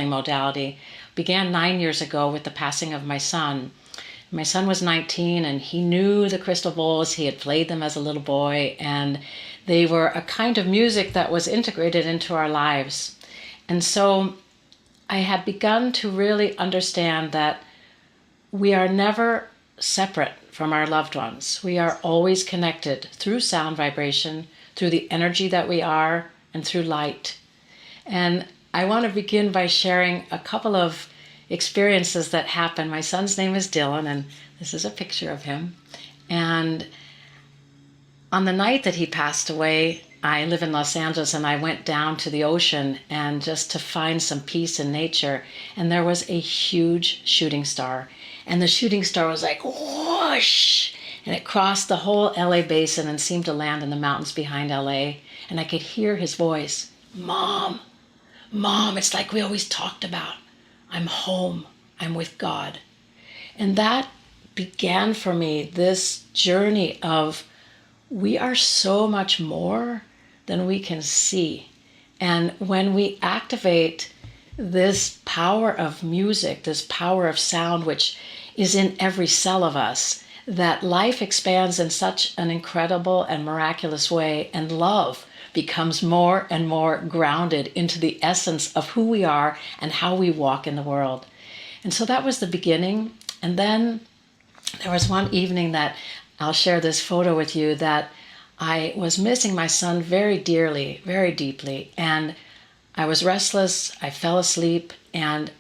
modality began 9 years ago with the passing of my son. My son was 19 and he knew the crystal bowls. He had played them as a little boy, and they were a kind of music that was integrated into our lives. And so I had begun to really understand that we are never separate from our loved ones. We are always connected through sound vibration, through the energy that we are, and through light. And I want to begin by sharing a couple of experiences that happened. My son's name is Dylan, and this is a picture of him. And on the night that he passed away, I live in Los Angeles, and I went down to the ocean and just to find some peace in nature. And there was a huge shooting star. And the shooting star was like whoosh, and it crossed the whole LA basin and seemed to land in the mountains behind LA. And I could hear his voice, Mom, Mom, it's like we always talked about. I'm home, I'm with God. And that began for me this journey of we are so much more than we can see. And when we activate this power of music, this power of sound, which is in every cell of us, that life expands in such an incredible and miraculous way, and love becomes more and more grounded into the essence of who we are and how we walk in the world. And so that was the beginning. And then there was one evening that I'll share this photo with you that I was missing my son very dearly, very deeply. And I was restless, I fell asleep, and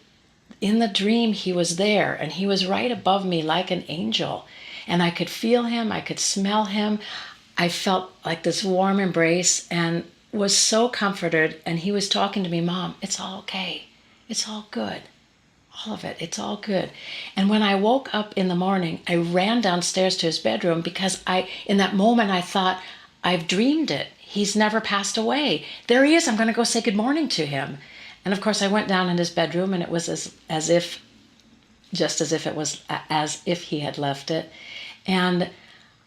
in the dream he was there, and he was right above me like an angel. And I could feel him, I could smell him. I felt like this warm embrace and was so comforted. And he was talking to me, Mom, it's all okay. It's all good. All of it, it's all good. And when I woke up in the morning, I ran downstairs to his bedroom because in that moment, I thought, I've dreamed it. He's never passed away. There he is. I'm going to go say good morning to him. And of course, I went down in his bedroom, and it was as if he had left it. And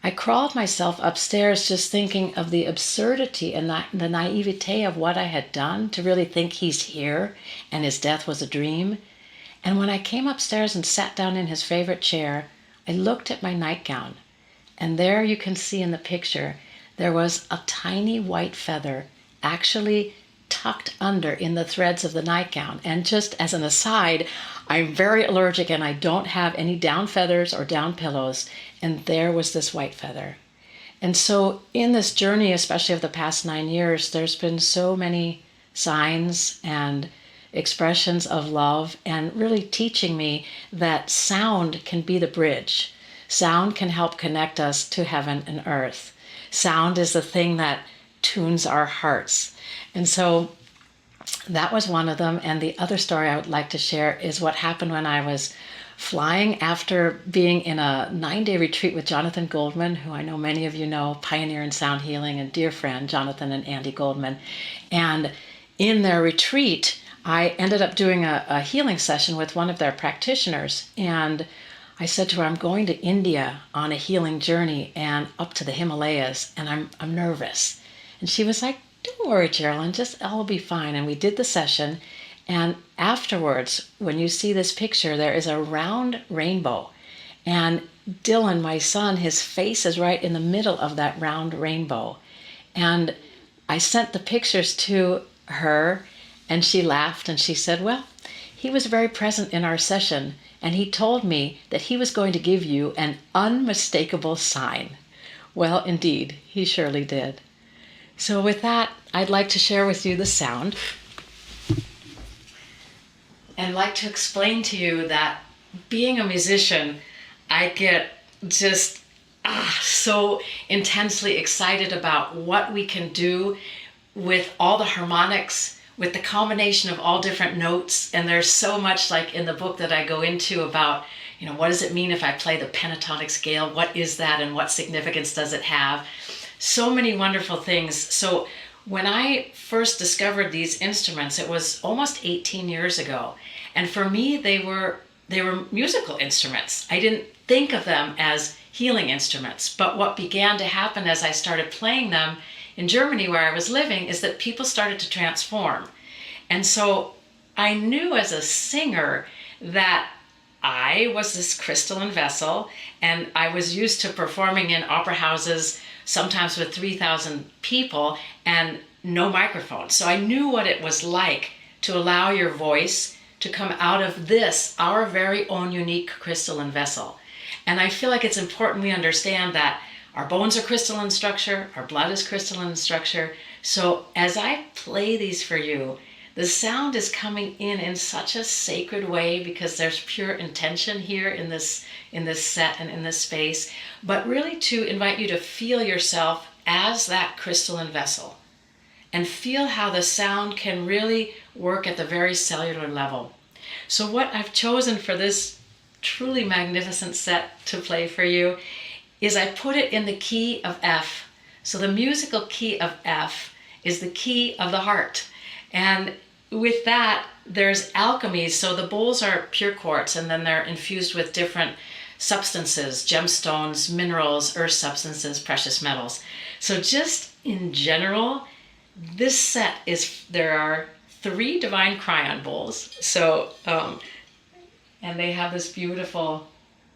I crawled myself upstairs just thinking of the absurdity and the naivete of what I had done to really think he's here and his death was a dream. And when I came upstairs and sat down in his favorite chair, I looked at my nightgown. And there you can see in the picture, there was a tiny white feather actually tucked under in the threads of the nightgown. And just as an aside, I'm very allergic and I don't have any down feathers or down pillows. And there was this white feather. And so in this journey, especially of the past 9 years, there's been so many signs and expressions of love, and really teaching me that sound can be the bridge. Sound can help connect us to heaven and earth. Sound is the thing that tunes our hearts. And so that was one of them. And the other story I would like to share is what happened when I was flying after being in a 9-day retreat with Jonathan Goldman, who I know many of you know, pioneer in sound healing and dear friend, Jonathan and Andy Goldman. And in their retreat, I ended up doing a healing session with one of their practitioners. And I said to her, I'm going to India on a healing journey and up to the Himalayas, and I'm nervous. And she was like, don't worry, Carolyn, just all will be fine. And we did the session. And afterwards, when you see this picture, there is a round rainbow. And Dylan, my son, his face is right in the middle of that round rainbow. And I sent the pictures to her, and she laughed and she said, well, he was very present in our session, and he told me that he was going to give you an unmistakable sign. Well, indeed, he surely did. So with that, I'd like to share with you the sound, and like to explain to you that being a musician, I get just so intensely excited about what we can do with all the harmonics, with the combination of all different notes. And there's so much, like in the book, that I go into about, what does it mean if I play the pentatonic scale? What is that, and what significance does it have? So many wonderful things. So when I first discovered these instruments, it was almost 18 years ago. And for me, they were musical instruments. I didn't think of them as healing instruments. But what began to happen as I started playing them in Germany, where I was living, is that people started to transform. And so I knew as a singer that I was this crystalline vessel, and I was used to performing in opera houses, sometimes with 3,000 people and no microphone. So I knew what it was like to allow your voice to come out of this, our very own unique crystalline vessel. And I feel like it's important we understand that our bones are crystalline structure, our blood is crystalline structure. So as I play these for you, the sound is coming in such a sacred way because there's pure intention here in this set and in this space, but really to invite you to feel yourself as that crystalline vessel and feel how the sound can really work at the very cellular level. So what I've chosen for this truly magnificent set to play for you is I put it in the key of F. So the musical key of F is the key of the heart. And with that, there's alchemy. So the bowls are pure quartz, and then they're infused with different substances, gemstones, minerals, earth substances, precious metals. So just in general, this set there are 3 divine Kryon bowls. So, and they have this beautiful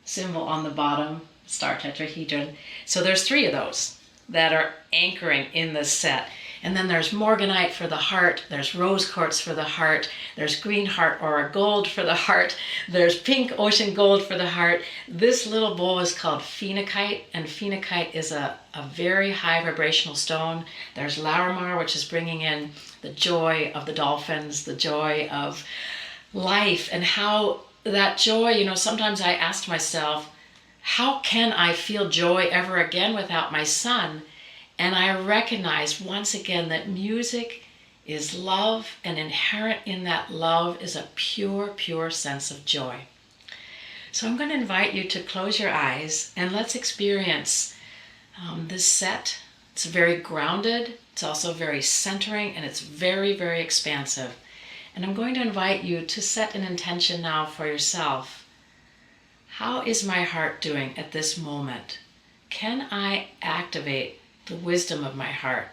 symbol on the bottom, star tetrahedron. So there's 3 of those that are anchoring in this set. And then there's morganite for the heart, there's rose quartz for the heart, there's green heart aura gold for the heart, there's pink ocean gold for the heart. This little bowl is called phenakite, and phenakite is a very high vibrational stone. There's Larimar, which is bringing in the joy of the dolphins, the joy of life, and how that joy, sometimes I asked myself, how can I feel joy ever again without my son? And I recognized once again that music is love, and inherent in that love is a pure, pure sense of joy. So I'm going to invite you to close your eyes and let's experience this set. It's very grounded, it's also very centering, and it's very, very expansive. And I'm going to invite you to set an intention now for yourself. How is my heart doing at this moment? Can I activate the wisdom of my heart?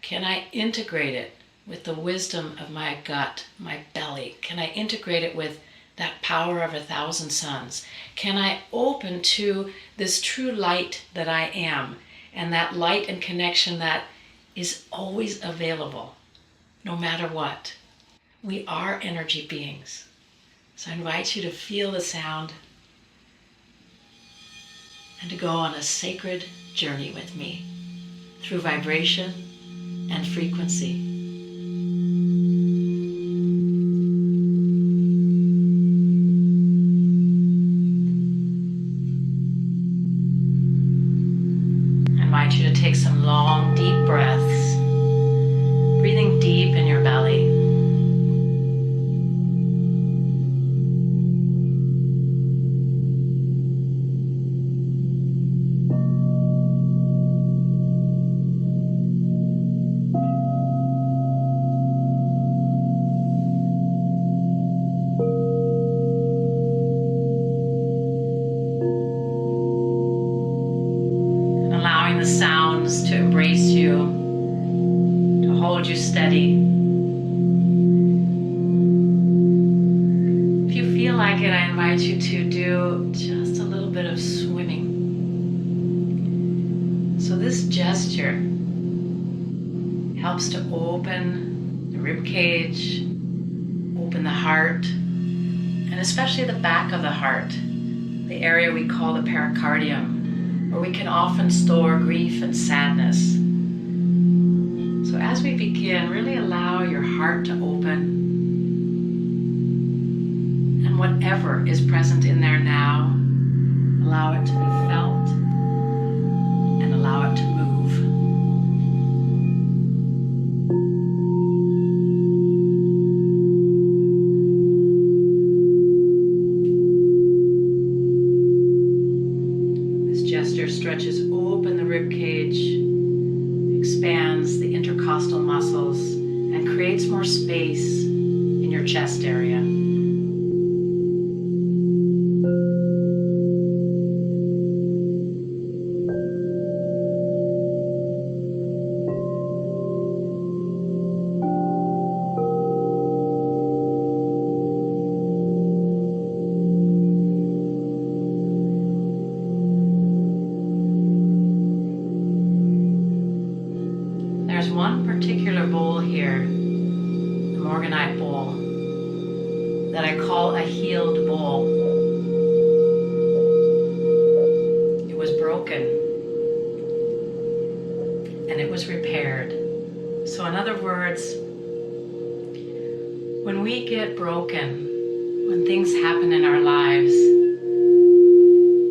Can I integrate it with the wisdom of my gut, my belly? Can I integrate it with that power of 1,000 suns? Can I open to this true light that I am, and that light and connection that is always available, no matter what? We are energy beings. So I invite you to feel the sound and to go on a sacred journey with me through vibration and frequency. I invite you to take some long, deep breaths, breathing deep in your belly. The sounds to embrace you, to hold you steady. If you feel like it, I invite you to do just a little bit of swimming. So this gesture helps to open the rib cage, open the heart, and especially the back of the heart, the area we call the pericardium, where we can often store grief and sadness. So as we begin, really allow your heart to open, and whatever is present in there now, allow it to be felt and allow it to move. Stretches open the rib cage, expands the intercostal muscles, and creates more space in your chest area. that I call a healed bowl. It was broken and it was repaired. So in other words, when we get broken, when things happen in our lives,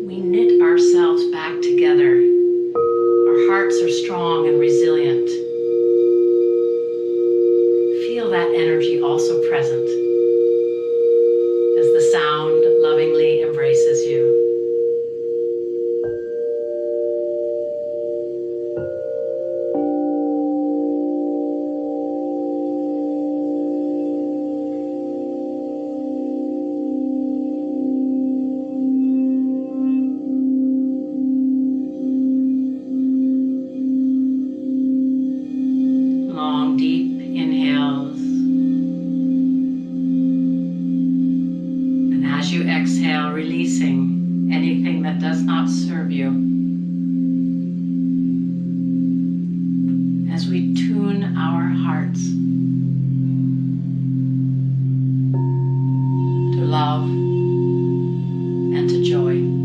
we knit ourselves back together. Our hearts are strong and resilient. Feel that energy also present as the sound lovingly embraces you. Long, deep inhales. And as you exhale, releasing anything that does not serve you. As we tune our hearts to love and to joy.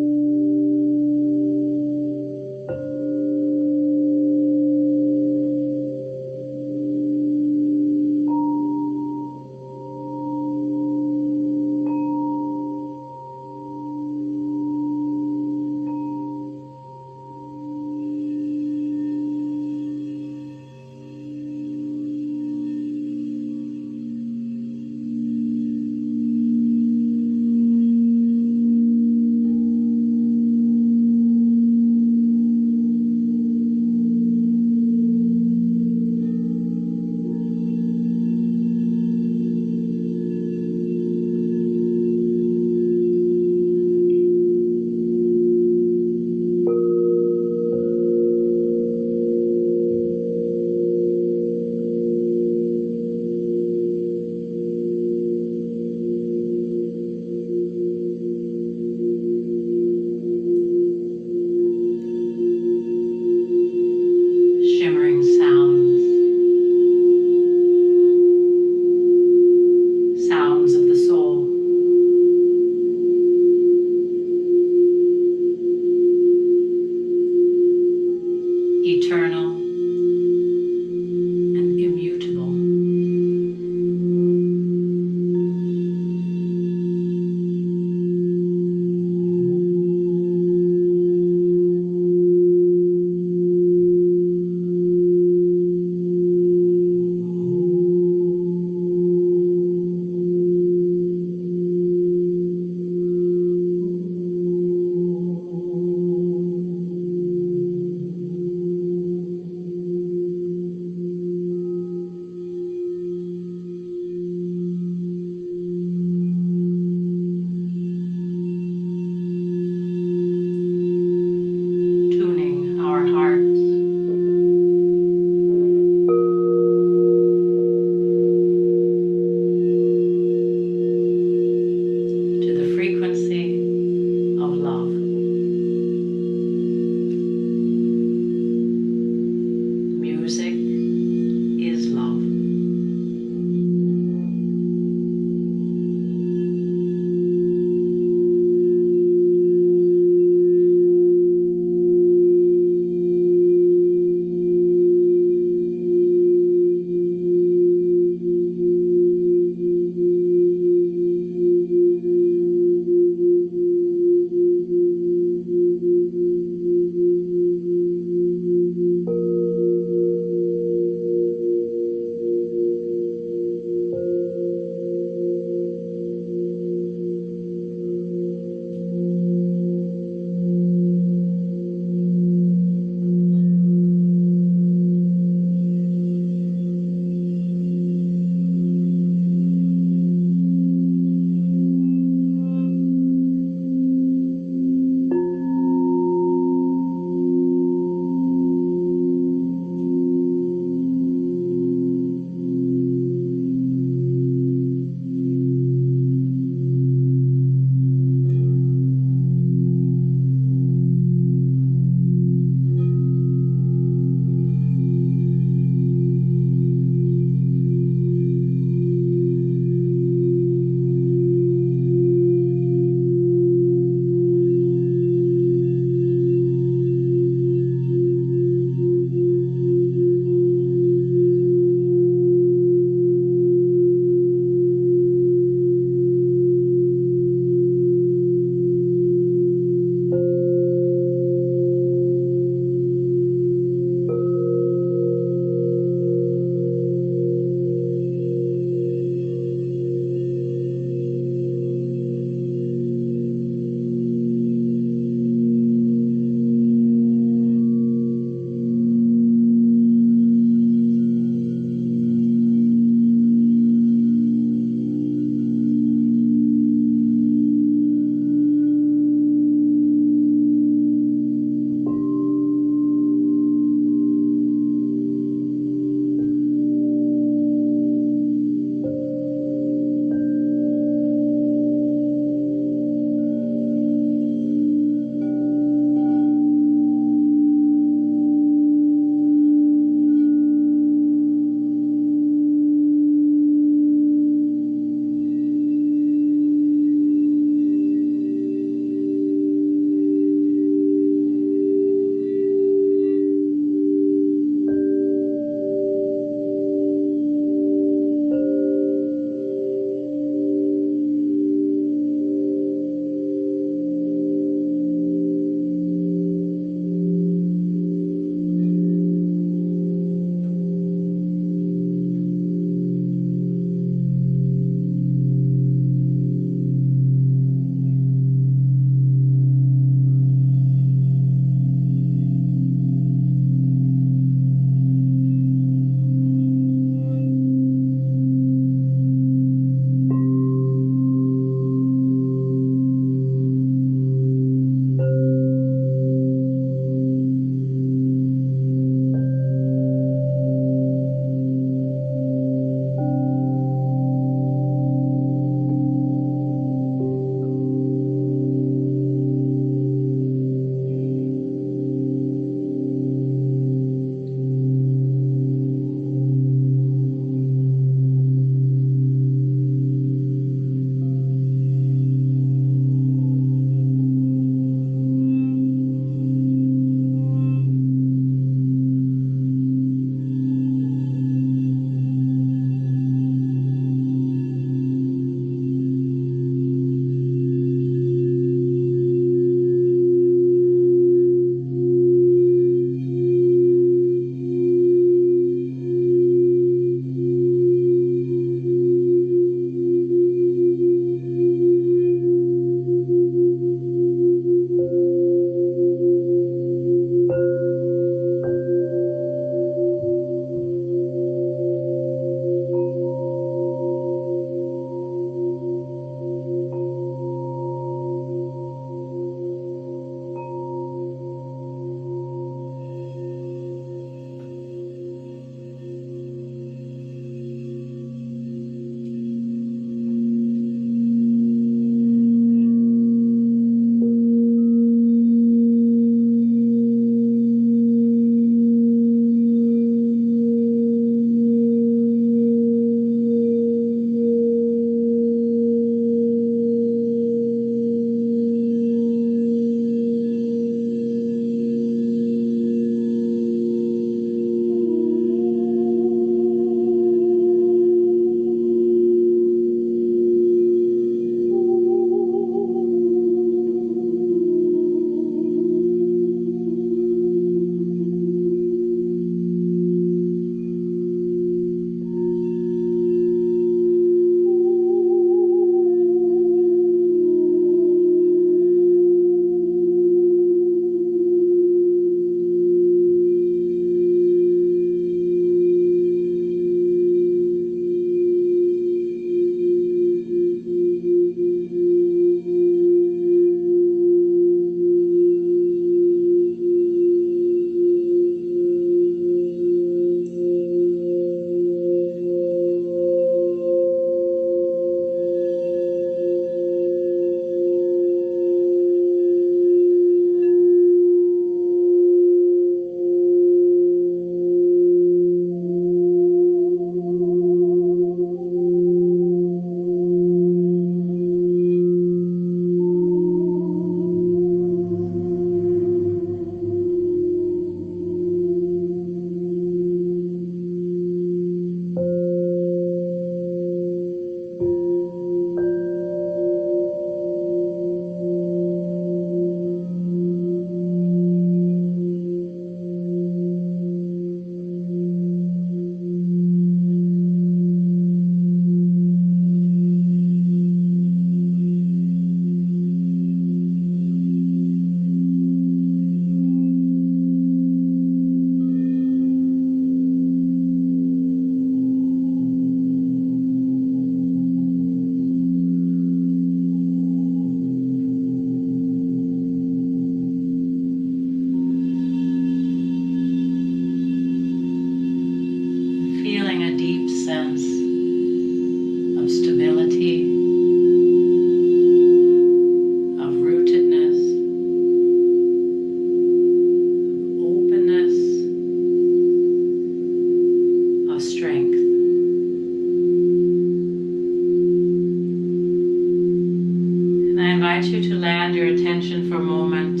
invite you to land your attention for a moment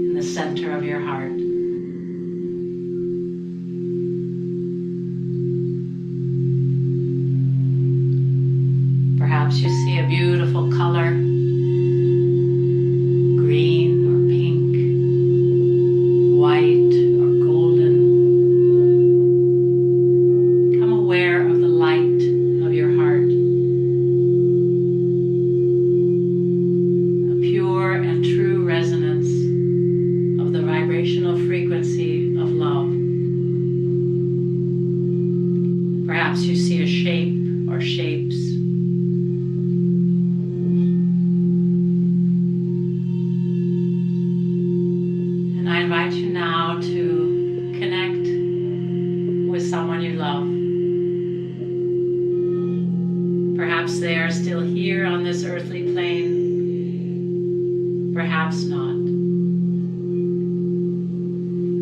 in the center of your heart. Perhaps you see a beautiful color, green or pink, white or golden. Become aware of the light of your heart, a pure and true resonance of the vibrational frequency of love. Perhaps you see a shape or shapes. And I invite you now to connect with someone you love. Perhaps they are still here on this earthly plane, perhaps not.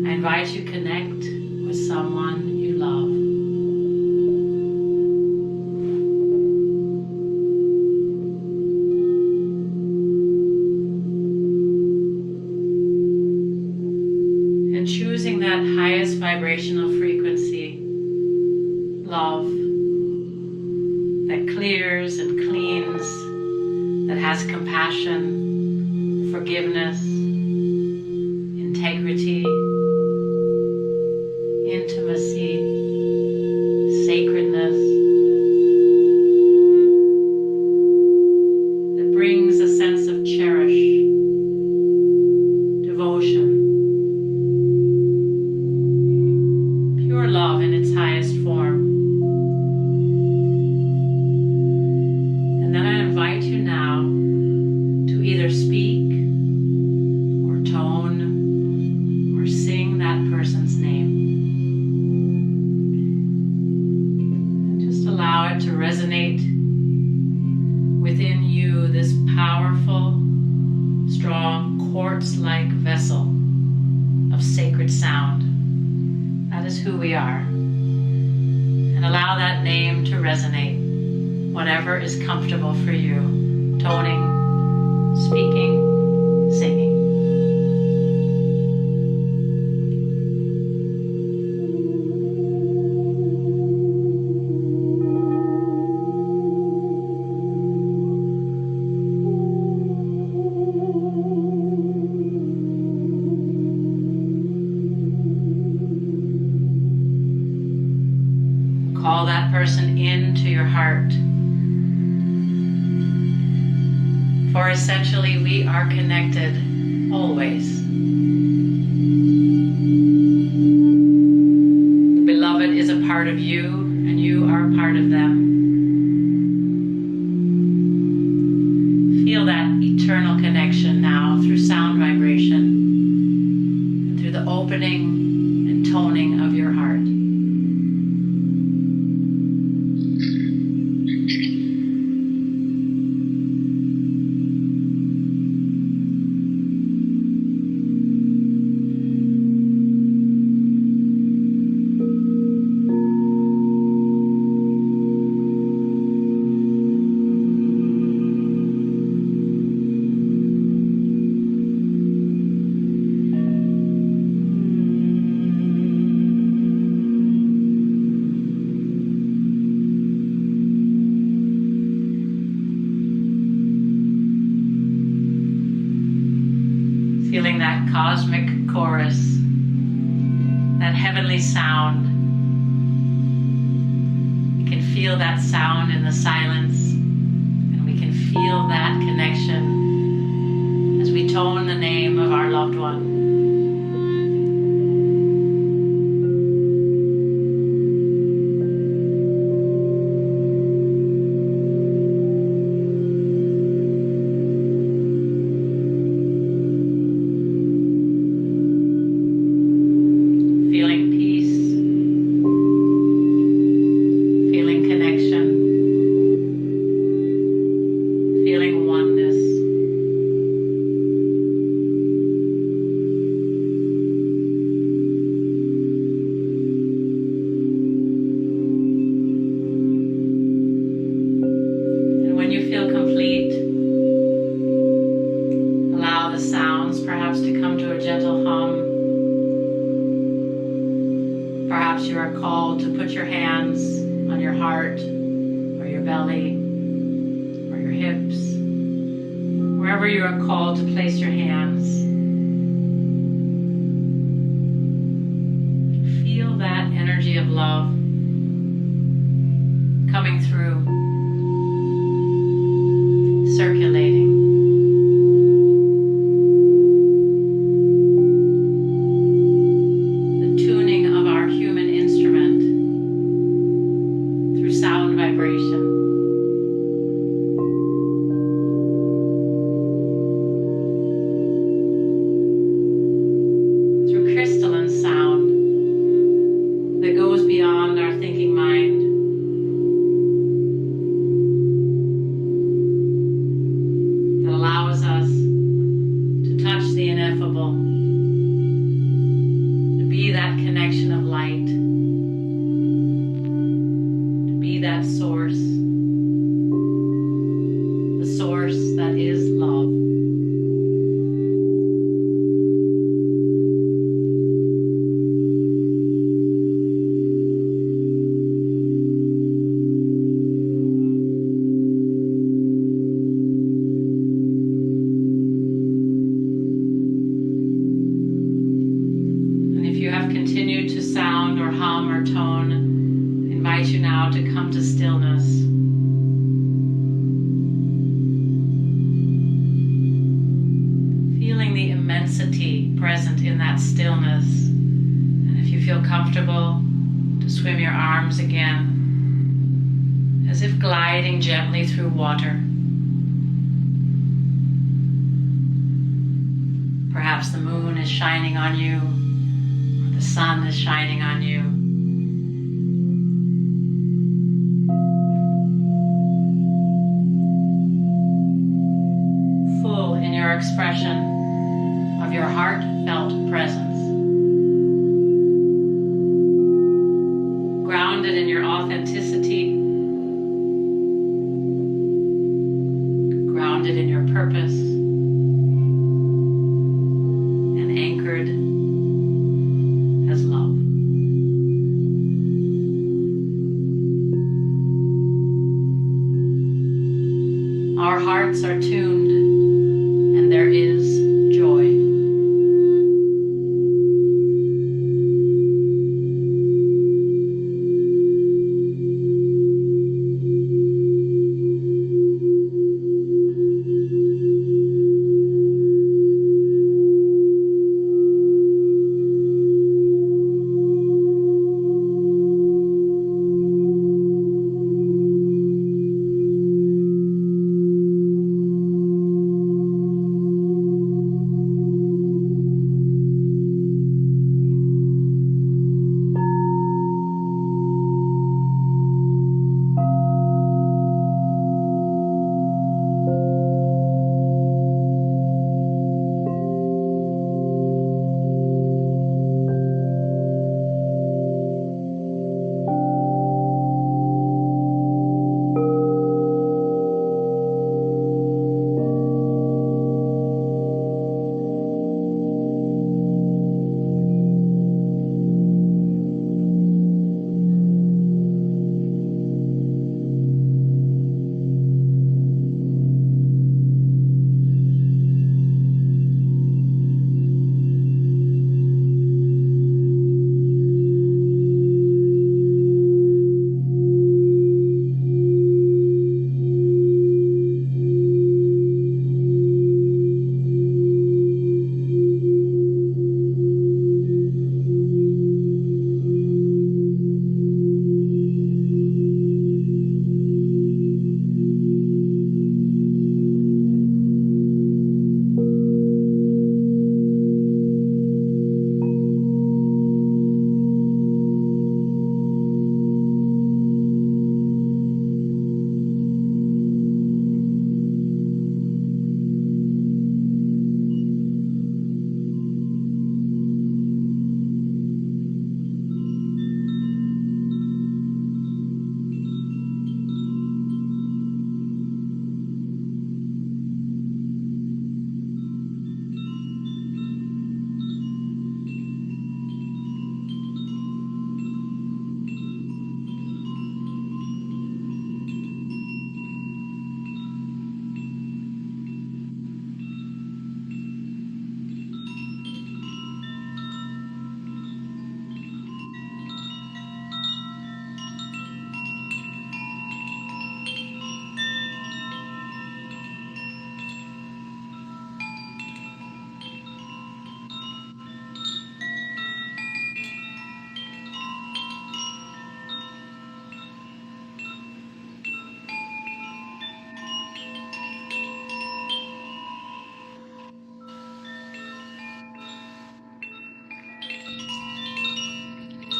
I invite you to connect with someone you love. And choosing that highest vibrational frequency, love, that clears and cleans, that has compassion, forgiveness, integrity, intimacy, sacredness, that brings a sense of cherish, devotion, pure love in its highest form. And then I invite you now to either speak or tone or sing that person's name. And just allow it to resonate within you, this powerful, strong, quartz-like vessel of sacred sound. That is who we are. And allow that name to resonate, whatever is comfortable for you, toning, speaking, singing. Call that person into your heart. For essentially, we are connected always. The beloved is a part of you, and you are a part of them. Feel that eternal connection now through sound vibration, and through the opening and toning of your heart. Feeling that cosmic chorus, that heavenly sound. We can feel that sound in the silence, and we can feel that connection as we tone the name of our loved one. Feeling peace, feeling connection, feeling oneness. wherever you are called to place your hands, feel that energy of love coming through, circulating. The tuning of our human instrument through sound vibration. Crystalline sound that goes beyond our thinking mind. That allows us to touch the ineffable, to be that connection of light, to be that source, the source that is love. Continue to sound or hum or tone. I invite you now to come to stillness. Feeling the immensity present in that stillness. And if you feel comfortable, to swim your arms again, as if gliding gently through water. Perhaps the moon is shining on you. The sun is shining on you. Full in your expression of your heartfelt presence. Grounded in your authenticity. Grounded in your purpose. And anchored as love. Our hearts are tuned, and there is joy.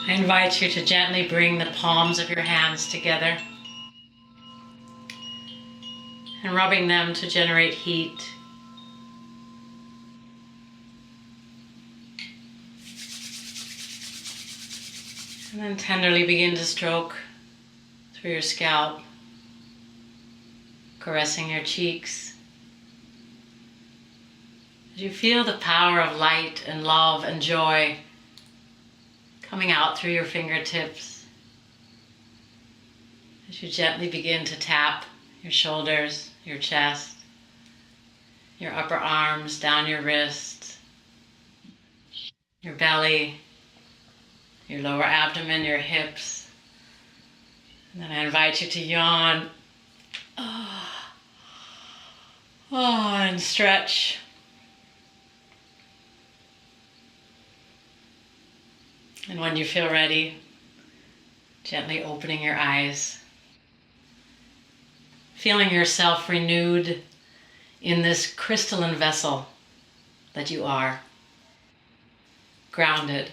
I invite you to gently bring the palms of your hands together and rubbing them to generate heat. And then tenderly begin to stroke through your scalp, caressing your cheeks. As you feel the power of light and love and joy coming out through your fingertips. As you gently begin to tap your shoulders, your chest, your upper arms, down your wrists, your belly, your lower abdomen, your hips. And then I invite you to yawn. And stretch. And when you feel ready, gently opening your eyes, feeling yourself renewed in this crystalline vessel that you are, grounded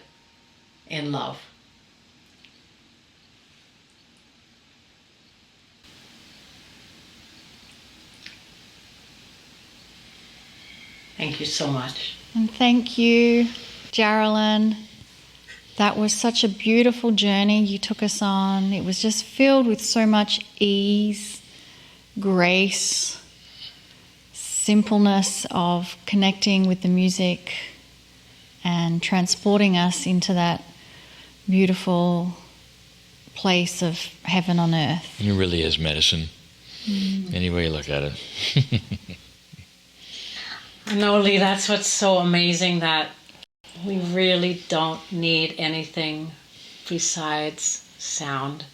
in love. Thank you so much. And thank you, Geraldine. That was such a beautiful journey you took us on. It was just filled with so much ease, grace, simpleness of connecting with the music and transporting us into that beautiful place of heaven on earth. It really is medicine, any way you look at it. I know, Lee, that's what's so amazing, that we really don't need anything besides sound.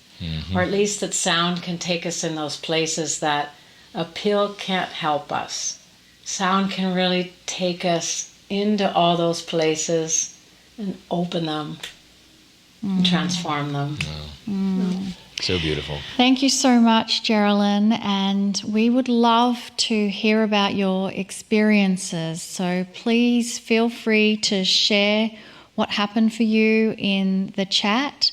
Or at least that sound can take us in those places that a pill can't help us. Sound can really take us into all those places and open them and transform them. So beautiful. Thank you so much, Geraldine, and we would love to hear about your experiences. So please feel free to share what happened for you in the chat.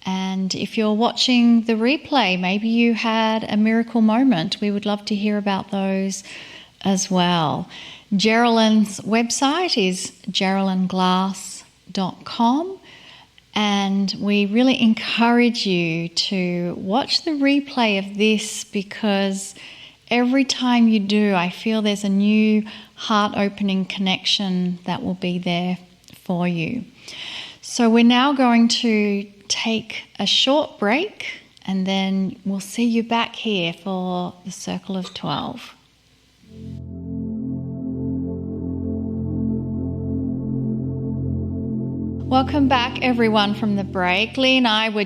And if you're watching the replay, maybe you had a miracle moment. We would love to hear about those as well. Geraldine's website is geraldineglass.com. And we really encourage you to watch the replay of this, because every time you do, I feel there's a new heart-opening connection that will be there for you. So we're now going to take a short break, and then we'll see you back here for the Circle of 12. Welcome back, everyone, from the break. Lee and I were